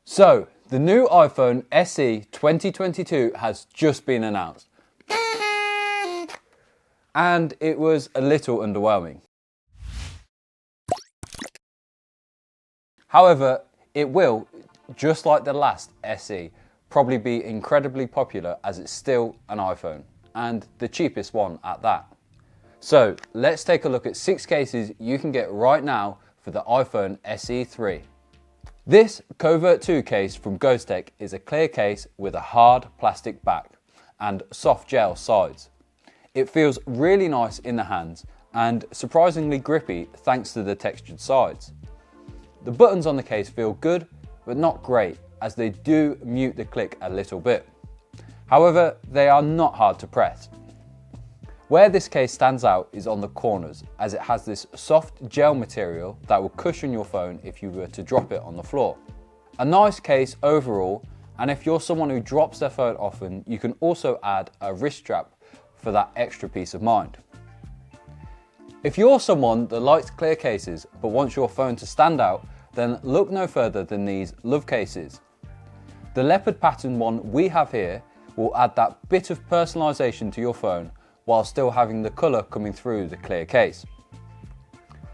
So, the new iPhone SE 2022 has just been announced. And it was a little underwhelming. However, it will, just like the last SE, probably be incredibly popular as it's still an iPhone, and the cheapest one at that. So, let's take a look at 6 cases you can get right now for the iPhone SE 3. This Covert 2 case from Ghostek is a clear case with a hard plastic back and soft gel sides. It feels really nice in the hands and surprisingly grippy thanks to the textured sides. The buttons on the case feel good but not great, as they do mute the click a little bit. However, they are not hard to press. Where this case stands out is on the corners, as it has this soft gel material that will cushion your phone if you were to drop it on the floor. A nice case overall, and if you're someone who drops their phone often, you can also add a wrist strap for that extra peace of mind. If you're someone that likes clear cases but wants your phone to stand out, then look no further than these LoveCases. The leopard pattern one we have here will add that bit of personalisation to your phone while still having the colour coming through the clear case.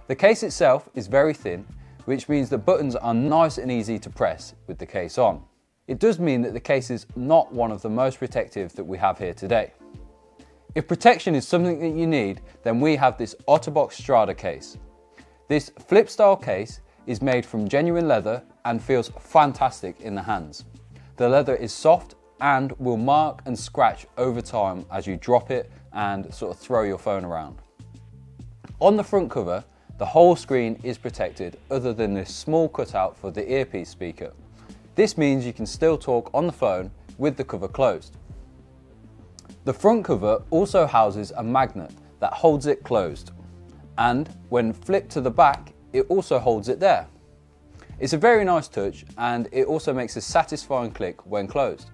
The case itself is very thin, which means the buttons are nice and easy to press with the case on. It does mean that the case is not one of the most protective that we have here today. If protection is something that you need, then we have this OtterBox Strada case. This flip style case is made from genuine leather and feels fantastic in the hands. The leather is soft and will mark and scratch over time as you drop it and sort of throw your phone around. On the front cover, the whole screen is protected other than this small cutout for the earpiece speaker. This means you can still talk on the phone with the cover closed. The front cover also houses a magnet that holds it closed, and when flipped to the back, it also holds it there. It's a very nice touch, and it also makes a satisfying click when closed.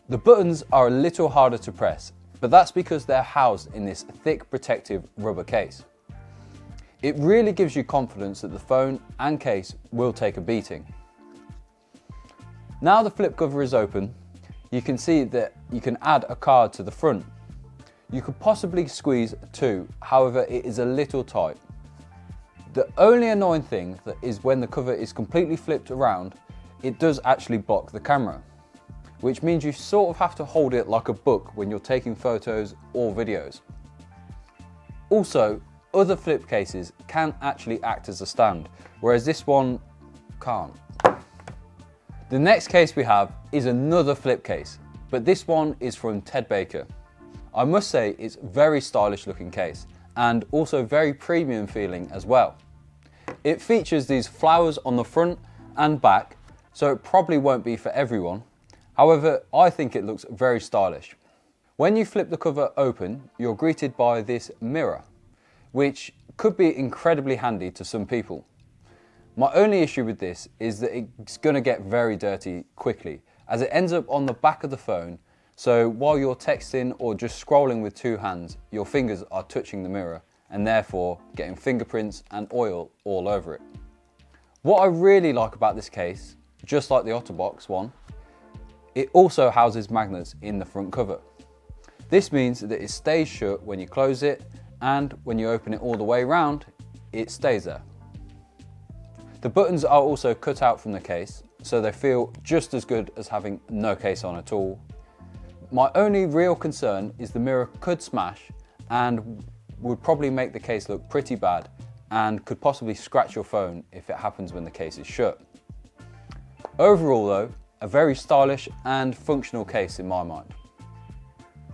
The buttons are a little harder to press, but that's because they're housed in this thick protective rubber case. It really gives you confidence that the phone and case will take a beating. Now the flip cover is open, you can see that you can add a card to the front. You could possibly squeeze 2, however it is a little tight. The only annoying thing is when the cover is completely flipped around, it does actually block the camera, which means you sort of have to hold it like a book when you're taking photos or videos. Also, other flip cases can actually act as a stand, whereas this one can't. The next case we have is another flip case, but this one is from Ted Baker. I must say it's a very stylish looking case and also very premium feeling as well. It features these flowers on the front and back, so it probably won't be for everyone. However, I think it looks very stylish. When you flip the cover open, you're greeted by this mirror, which could be incredibly handy to some people. My only issue with this is that it's going to get very dirty quickly, as it ends up on the back of the phone, so while you're texting or just scrolling with 2 hands, your fingers are touching the mirror and therefore getting fingerprints and oil all over it. What I really like about this case, just like the OtterBox one, it also houses magnets in the front cover. This means that it stays shut when you close it, and when you open it all the way around, it stays there. The buttons are also cut out from the case, so they feel just as good as having no case on at all. My only real concern is the mirror could smash and would probably make the case look pretty bad and could possibly scratch your phone if it happens when the case is shut. Overall though, a very stylish and functional case in my mind.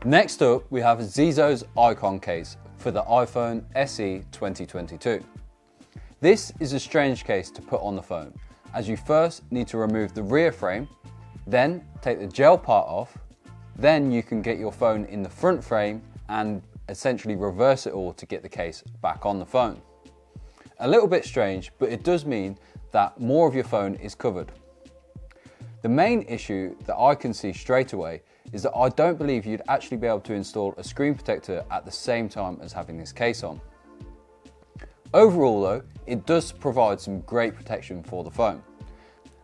Next up, we have Zizo's Icon case for the iPhone SE 2022. This is a strange case to put on the phone, as you first need to remove the rear frame, then take the gel part off, then you can get your phone in the front frame and essentially reverse it all to get the case back on the phone. A little bit strange, but it does mean that more of your phone is covered. The main issue that I can see straight away is that I don't believe you'd actually be able to install a screen protector at the same time as having this case on. Overall though, it does provide some great protection for the phone.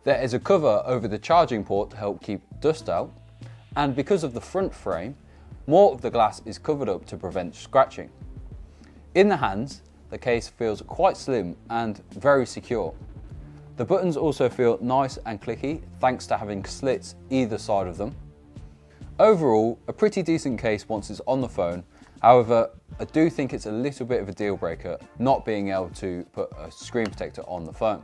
There is a cover over the charging port to help keep dust out, and because of the front frame, more of the glass is covered up to prevent scratching. In the hands, the case feels quite slim and very secure. The buttons also feel nice and clicky thanks to having slits either side of them. Overall, a pretty decent case once it's on the phone. However, I do think it's a little bit of a deal breaker not being able to put a screen protector on the phone.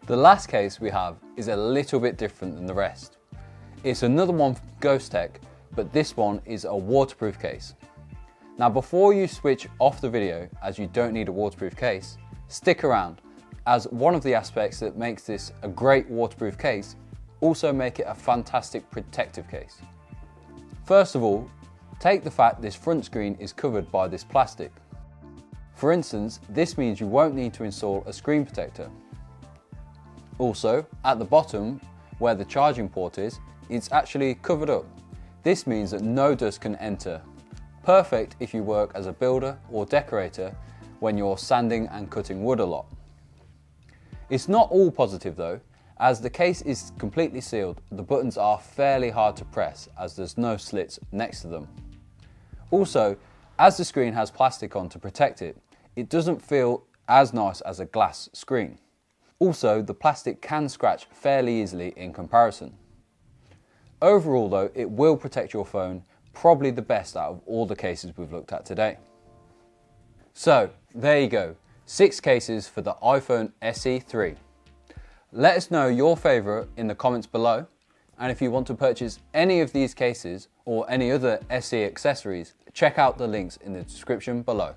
The last case we have is a little bit different than the rest. It's another one from Ghostek, but this one is a waterproof case. Now before you switch off the video, as you don't need a waterproof case, stick around, as one of the aspects that makes this a great waterproof case also make it a fantastic protective case. First of all, take the fact this front screen is covered by this plastic. For instance, this means you won't need to install a screen protector. Also, at the bottom, where the charging port is, it's actually covered up. This means that no dust can enter. Perfect if you work as a builder or decorator when you're sanding and cutting wood a lot. It's not all positive though, as the case is completely sealed, the buttons are fairly hard to press as there's no slits next to them. Also, as the screen has plastic on to protect it, it doesn't feel as nice as a glass screen. Also, the plastic can scratch fairly easily in comparison. Overall though, it will protect your phone, probably the best out of all the cases we've looked at today. So, there you go, 6 cases for the iPhone SE 3. Let us know your favourite in the comments below, and if you want to purchase any of these cases or any other SE accessories, check out the links in the description below.